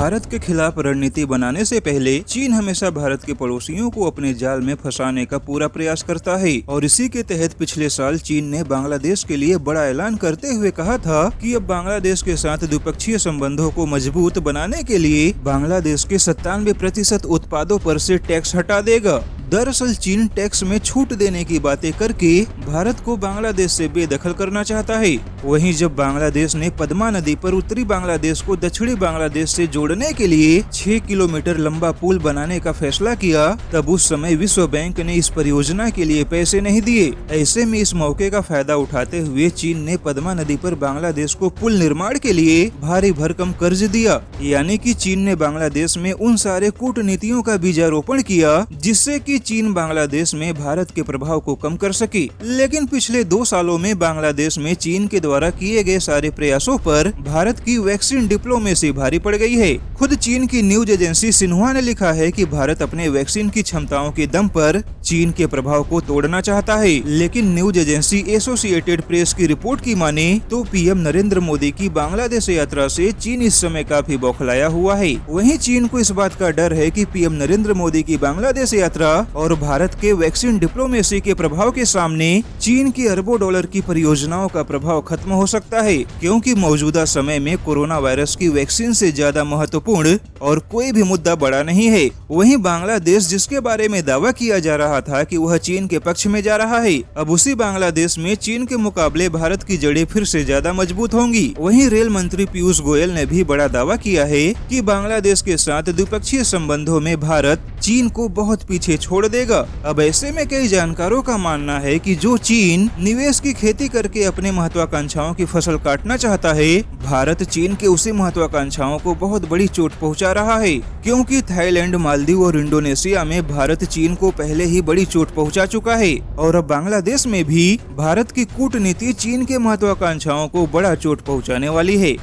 भारत के खिलाफ रणनीति बनाने से पहले चीन हमेशा भारत के पड़ोसियों को अपने जाल में फंसाने का पूरा प्रयास करता है और इसी के तहत पिछले साल चीन ने बांग्लादेश के लिए बड़ा ऐलान करते हुए कहा था कि अब बांग्लादेश के साथ द्विपक्षीय संबंधों को मजबूत बनाने के लिए बांग्लादेश के 97% उत्पादों पर से टैक्स हटा देगा। दरअसल चीन टैक्स में छूट देने की बातें करके भारत को बांग्लादेश से बेदखल करना चाहता है। वहीं जब बांग्लादेश ने पद्मा नदी पर उत्तरी बांग्लादेश को दक्षिणी बांग्लादेश से जोड़ने के लिए 6 किलोमीटर लंबा पुल बनाने का फैसला किया, तब उस समय विश्व बैंक ने इस परियोजना के लिए पैसे नहीं दिए। ऐसे में इस मौके का फायदा उठाते हुए चीन ने पद्मा नदी पर बांग्लादेश को पुल निर्माण के लिए भारी भरकम कर्ज दिया। यानी कि चीन ने बांग्लादेश में उन सारे कूटनीतियों का बीजारोपण किया जिससे कि चीन बांग्लादेश में भारत के प्रभाव को कम कर सके। लेकिन पिछले 2 सालों में बांग्लादेश में चीन के द्वारा किए गए सारे प्रयासों पर भारत की वैक्सीन डिप्लोमेसी भारी पड़ गई है। खुद चीन की न्यूज एजेंसी सिन्हुआ ने लिखा है कि भारत अपने वैक्सीन की क्षमताओं के दम पर चीन के प्रभाव को तोड़ना चाहता है। लेकिन न्यूज एजेंसी एसोसिएटेड प्रेस की रिपोर्ट की माने तो पीएम नरेंद्र मोदी की बांग्लादेश यात्रा से चीन इस समय काफी बौखलाया हुआ है। वहीं चीन को इस बात का डर है कि पीएम नरेंद्र मोदी की बांग्लादेश यात्रा और भारत के वैक्सीन डिप्लोमेसी के प्रभाव के सामने चीन की अरबों डॉलर की परियोजनाओं का प्रभाव खत्म हो सकता है, क्योंकि मौजूदा समय में कोरोना वायरस की वैक्सीन से ज्यादा महत्वपूर्ण और कोई भी मुद्दा बड़ा नहीं है। वहीं बांग्लादेश जिसके बारे में दावा किया जा रहा था कि वह चीन के पक्ष में जा रहा है, अब उसी बांग्लादेश में चीन के मुकाबले भारत की जड़ें फिर से ज्यादा मजबूत होंगी। वहीं रेल मंत्री पीयूष गोयल ने भी बड़ा दावा किया है कि बांग्लादेश के साथ द्विपक्षीय संबंधों में भारत चीन को बहुत पीछे छोड़ देगा। अब ऐसे में कई जानकारों का मानना है कि जो चीन निवेश की खेती करके अपने महत्वाकांक्षाओं की फसल काटना चाहता है, भारत चीन के उसी महत्वाकांक्षाओं को बहुत बड़ी चोट पहुंचा रहा है, क्योंकि थाईलैंड, मालदीव और इंडोनेशिया में भारत चीन को पहले ही बड़ी चोट पहुंचा चुका है और अब बांग्लादेश में भी भारत की कूटनीति चीन के महत्वाकांक्षाओं को बड़ा चोट पहुंचाने वाली है।